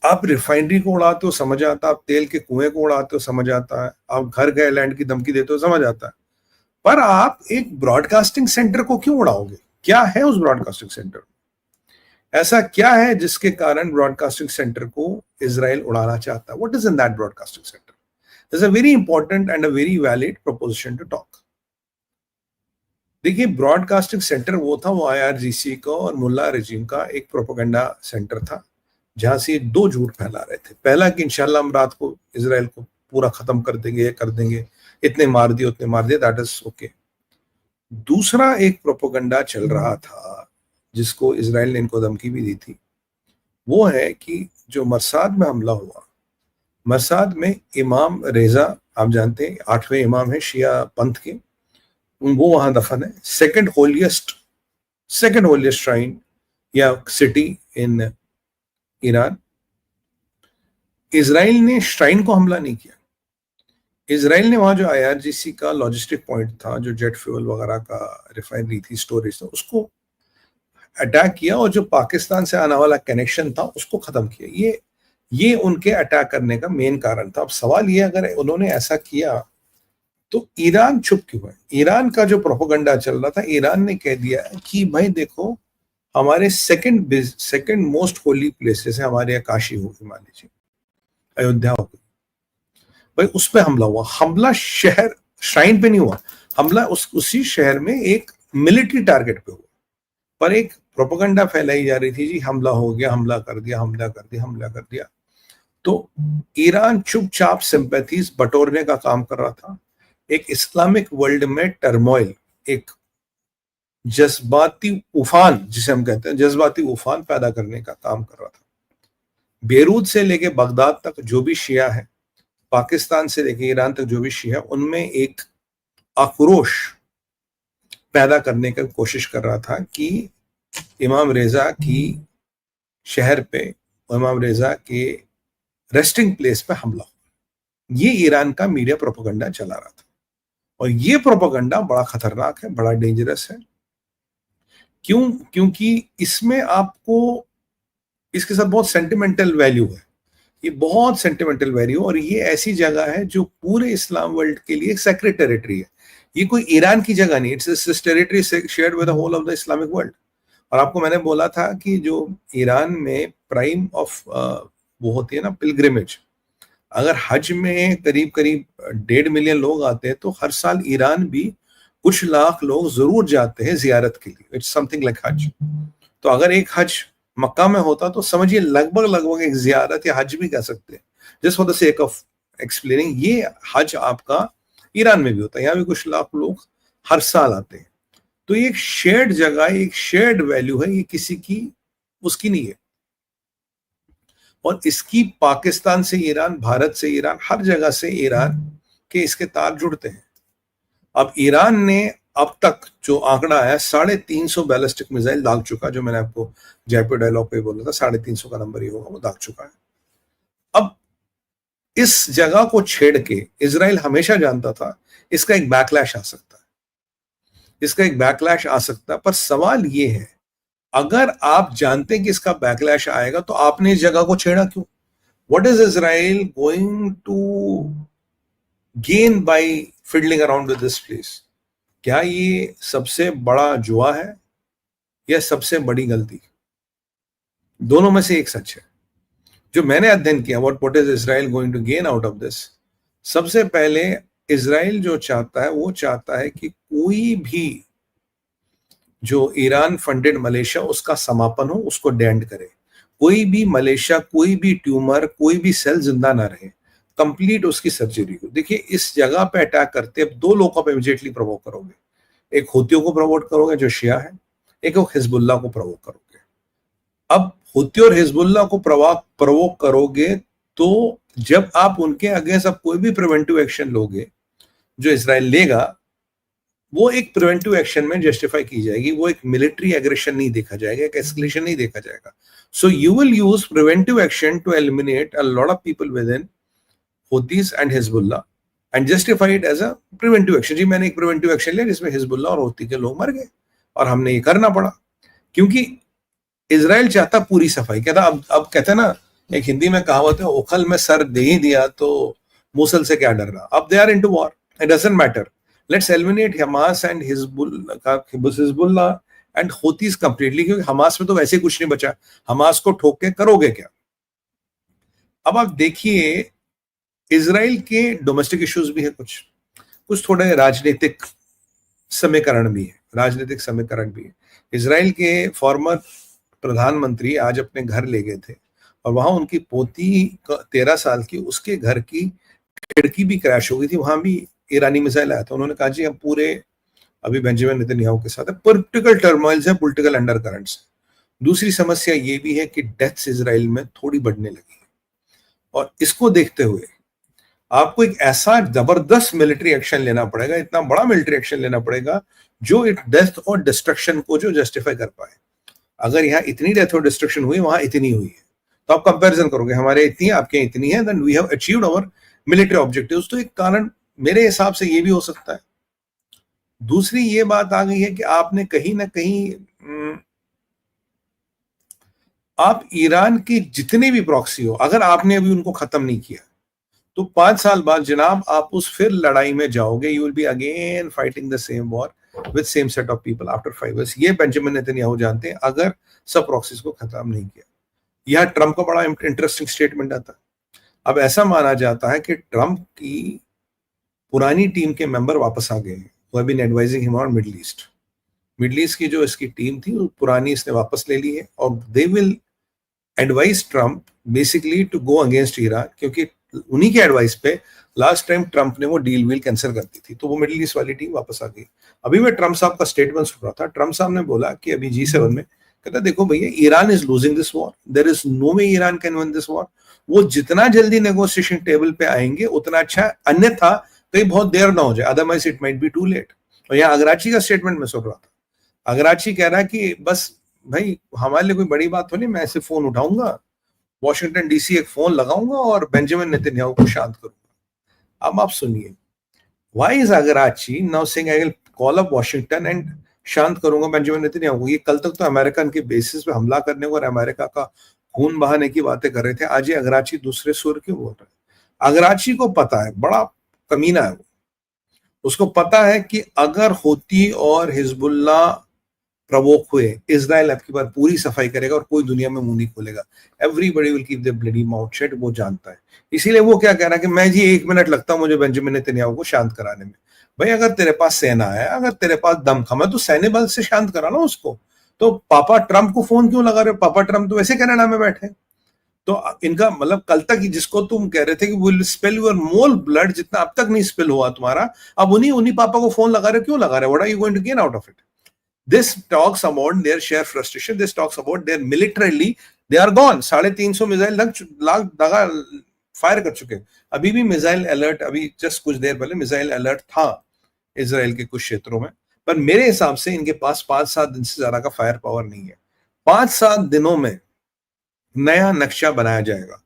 आप रिफाइनरी को उड़ाते हो समझ आता है, आप तेल के कुएं को उड़ाते हो समझ आता है, आप घर गए लैंड की धमकी देते हो समझ आता है, पर आप एक ब्रॉडकास्टिंग सेंटर को क्यों उड़ाओगे? क्या है उस ब्रॉडकास्टिंग सेंटर? ऐसा क्या है जिसके कारण ब्रॉडकास्टिंग सेंटर को इजराइल उड़ाना चाहता है? What is in that broadcasting centre? This is a very important and a very valid proposition to talk. देखिए, ब्रॉडकास्टिंग सेंटर वो था, वो आईआरजीसी का और मुल्ला रजीम का एक प्रोपेगेंडा सेंटर था, जहां से दो झूठ फैला रहे थे. पहला कि इंशाल्लाह हम रात को इजराइल को पूरा खत्म कर देंगे, कर देंगे, इतने मार दिए उतने मार दिए, दैट इज ओके. दूसरा एक प्रोपेगेंडा चल रहा था जिसको इजराइल ने इनको धमकी भी दी थी, वो है कि जो मरसाद में हमला हुआ, मरसाद में इमाम रेजा, आप जानते हैं 8वें इमाम है शिया पंथ के, वो वहां दफन है. सेकंड होलिएस्ट श्राइन या सिटी इन ईरान. इजराइल ने श्राइन को हमला नहीं किया. इजराइल ने वहां जो आईआरजीसी का लॉजिस्टिक पॉइंट था, जो जेट फ्यूल वगैरह का रिफाइनरी थी, स्टोरेज था, उसको अटैक किया और जो पाकिस्तान से आने वाला कनेक्शन था उसको खत्म किया. ये उनके अटैक करने का मेन कारण था. अब सवाल ये, अगर उन्होंने ऐसा किया तो ईरान चुप क्यों है? ईरान का जो प्रोपेगेंडा चल रहा था, ईरान ने कह दिया कि भाई देखो, हमारे सेकंड मोस्ट होली प्लेसेस है, हमारे काशी होगी, मान लीजिए अयोध्या होगी, भाई उस पर हमला हुआ. हमला शहर श्राइन पे नहीं हुआ, हमला उसी शहर में एक मिलिट्री टारगेट पे हुआ, पर एक प्रोपेगेंडा फैलाई जा रही थी जी हमला हो गया, हमला कर दिया, हमला कर दिया, हमला कर दिया. तो ईरान चुपचाप सिंपैथीज बटोरने का काम कर रहा था. एक इस्लामिक वर्ल्ड में टर्मोइल, एक जज्बाती उफान, जिसे हम कहते हैं जज्बाती उफान पैदा करने का काम कर रहा था. बेरूत से लेके बगदाद तक जो भी शिया है, पाकिस्तान से लेके ईरान तक जो भी शिया, उनमें एक आक्रोश पैदा करने की कोशिश कर रहा था कि इमाम रेजा की शहर पे, इमाम रेजा के रेस्टिंग प्लेस पे हमला हो. ये ईरान का मीडिया प्रोपेगेंडा चला रहा था, और ये प्रोपेगेंडा बड़ा खतरनाक है, बड़ा डेंजरस है. क्यों? क्योंकि इसमें आपको, इसके साथ बहुत सेंटिमेंटल वैल्यू है. ये बहुत सेंटिमेंटल वैल्यू, और ये ऐसी जगह है जो पूरे इस्लाम वर्ल्ड के लिए सेक्रेट टेरिटरी है. ये कोई ईरान की जगह नहीं, it's territory shared with the whole of the Islamic world. और आपको मैंने बोला था कि जो ईरान में प्राइम ऑफ वो होती है ना पिलग्रिमेज, अगर हज में करीब करीब 1.5 मिलियन लोग आते हैं, तो हर साल ईरान भी कुछ लाख लोग जरूर जाते हैं जियारत के लिए. इट्स समथिंग लाइक हज. तो अगर एक हज मक्का में होता तो समझिए लगभग एक जियारत या हज भी कह सकते हैं, just for the sake of explaining. ये हज आपका ईरान में भी होता है, यहाँ भी कुछ लाख लोग हर साल आते हैं. तो ये एक शेयर्ड जगह, एक शेयर्ड वैल्यू है, ये किसी की उसकी नहीं है. और इसकी पाकिस्तान से ईरान, भारत से ईरान, हर जगह से ईरान के इसके तार जुड़ते हैं. अब ईरान ने अब तक जो आंकड़ा है 350 बैलिस्टिक मिसाइल दाग चुका, जो मैंने आपको जयपुर डायलॉग पे बोला था 350 का नंबर ही होगा, वो दाग चुका है. अब इस जगह को छेड़ के इजराइल हमेशा जानता था इसका एक बैकलैश आ सकता है, इसका एक बैकलैश आ सकता है. पर सवाल ये है, अगर आप जानते हैं कि इसका बैकलैश आएगा, तो आपने इस जगह को छेड़ा क्यों? What is Israel going to gain by fiddling around with this place? क्या ये सबसे बड़ा जुआ है या सबसे बड़ी गलती? दोनों में से एक सच है. जो मैंने अध्ययन किया, what is Israel going to gain out of this, सबसे पहले इजराइल जो चाहता है, वो चाहता है कि कोई भी जो ईरान फंडेड मलेशिया, उसका समापन हो, उसको डेंड करे. कोई भी मलेशिया, कोई भी ट्यूमर, कोई भी सेल जिंदा ना रहे, कंप्लीट उसकी सर्जरी हो. देखिए, इस जगह पे अटैक करते अब दो लोगों को इमीडिएटली प्रवोक करोगे. एक हुतियों को प्रवोक करोगे जो शिया है, एक हिजबुल्लाह को प्रवोक करोगे. अब हुती और हिजबुल्लाह को प्रवोक करोगे तो जब आप उनके अगेंस्ट अब कोई भी प्रिवेंटिव एक्शन लोगे, जो इजराइल लेगा, वो एक प्रिवेंटिव एक्शन में जस्टिफाई की जाएगी, वो एक मिलिट्री एग्रेशन नहीं देखा जाएगा, एक एस्केलेशन नहीं देखा जाएगा. So you will use preventive action to eliminate a lot of people within Houthis and Hezbollah and justify it as a preventive action. जी मैंने एक प्रिवेंटिव एक्शन लिया जिसमें हिजबुल्लाह और हुती के लोग मर गए, और हमने ये करना पड़ा क्योंकि इजराइल चाहता पूरी सफाई. कहता अब कहते हैं ना एक हिंदी में कहावत है, उखल में सर दे ही दिया तो मूसल से क्या डरना। अब they are into war, it doesn't matter, let's eliminate Hamas and Hezbollah and Houthis completely, क्योंकि हमास में तो वैसे कुछ नहीं बचा, हमास को ठोक के करोगे क्या। अब आप देखिए, इजराइल के डोमेस्टिक इश्यूज भी है, कुछ थोड़े राजनीतिक समीकरण भी है, इजराइल के फॉर्मर प्रधानमंत्री आज अपने घर ले गए थे और वहां उनकी पोती 13 साल की, उसके घर की खिड़की भी क्रैश हो गई थी, वहां भी ईरानी मिसाइल आया था। उन्होंने कहा जी हम पूरे अभी बेंजामिन नेतन्याहू के साथ है, पॉलिटिकल टर्मोइल्स है, पॉलिटिकल अंडरकरंट्स। दूसरी समस्या ये भी है कि डेथ्स इजराइल में थोड़ी बढ़ने लगी है, और इसको देखते हुए आपको एक ऐसा जबरदस्त मिलिट्री एक्शन लेना पड़ेगा, इतना बड़ा मिलिट्री एक्शन लेना पड़ेगा जो एक डेथ और डिस्ट्रक्शन को जो जस्टिफाई कर पाए। अगर यहाँ इतनी डेथ और डिस्ट्रक्शन हुई, वहां इतनी हुई है, तो आप कंपैरिजन करोगे, हमारे इतनी आपके इतनी है, then we have achieved our military objectives. तो एक कारण मेरे हिसाब से ये भी हो सकता है। दूसरी ये बात आ गई है कि आपने कहीं ना कहीं आप ईरान की जितने भी प्रॉक्सी हो, अगर आपने अभी उनको खत्म नहीं किया, तो 5 साल बाद जनाब आप उस फिर लड़ाई में जाओगे, you will be again fighting the same war with same set of people after 5 years। ये बेंजामिन नेतन्याहू जानते हैं, अगर सब प्रॉक्सीज को खत्म नहीं किया। यह ट्रंप का बड़ा इंटरेस्टिंग स्टेटमेंट आता है। अब ऐसा माना जाता है कि ट्रंप की पुरानी टीम के मेंबर वापस आ गए हैं, वो have been advising him on Middle East की जो इसकी टीम थी, वो पुरानी इसने वापस ले ली है, और they will advise Trump basically to go against Iran, क्योंकि उन्हीं के एडवाइस पे लास्ट टाइम ट्रंप ने वो डील कैंसिल कर दी थी, तो वो मिडिल ईस्ट वाली टीम वापस आ गई। अभी मैं ट्रंप साहब का स्टेटमेंट सुन रहा था, ट्रंप साहब ने बोला कि अभी G7 में, कहता देखो भैया, Iran is losing this war, there is no way Iran can win this war. वो जितना जल्दी नेगोशिएशन टेबल पे आएंगे उतना अच्छा, अन्यथा कहीं बहुत देर ना हो जाए, otherwise it might be too late. और यहाँ अगराची का स्टेटमेंट में सुन रहा था, अगराची कह रहा है कि बस भाई हमारे लिए कोई बड़ी बात हो नहीं, मैं ऐसे फोन उठाऊंगा, वॉशिंगटन डीसी एक फोन लगाऊंगा और बेंजामिन नेतन्याहू को शांत करूंगा। अब आप सुनिए, why is Araghchi now saying I will call up Washington and शांत करूंगा बेंजामिन नेतन्याहू को। ये कल तक तो अमेरिकन के बेसिस पे हमला करने को और अमेरिका का खून बहाने की बातें कर रहे थे, आज ये अगराची दूसरे सुर क्यों बोल रहे हैं। अगराची को पता है, बड़ा कमीना है वो, उसको पता है कि अगर हूती और हिजबुल्लाह प्रवोक हुए, इजराइल आपकी बार पूरी सफाई करेगा और कोई दुनिया में मुंह नहीं खोलेगा, everybody will keep their bloody mouth shut, वो जानता है। इसीलिए वो क्या कह रहा है कि मैं जी 1 मिनट लगता है मुझे बेंजामिन नेतन्याहू को शांत कराने में। भाई अगर तेरे पास सेना है, अगर तेरे पास दमखम है, तो सैन्य बल से शांत करा लो उसको। तो पापा ट्रंप को फोन क्यों लगा रहे हो? पापा ट्रंप तो वैसे कनाडा में बैठे। तो इनका मतलब कल तक जिसको तुम कह रहे थे कि will spill your mole blood, जितना अब तक नहीं स्पिल हुआ तुम्हारा, अब उन्हीं पापा को फोन लगा रहे हो, क्यों लगा रहे हो? What are you going to gain out of it? This talks about their sheer frustration. This talks about their militarily they are gone. 350 missile lakh दगा फायर कर चुके। अभी भी मिसाइल अलर्ट, अभी जस्ट कुछ देर पहले मिसाइल अलर्ट था इजराइल के कुछ क्षेत्रों में, पर मेरे हिसाब से इनके पास 5-7 दिन से ज्यादा का फायर पावर नहीं है। 5-7 दिनों में नया नक्शा बनाया जाएगा,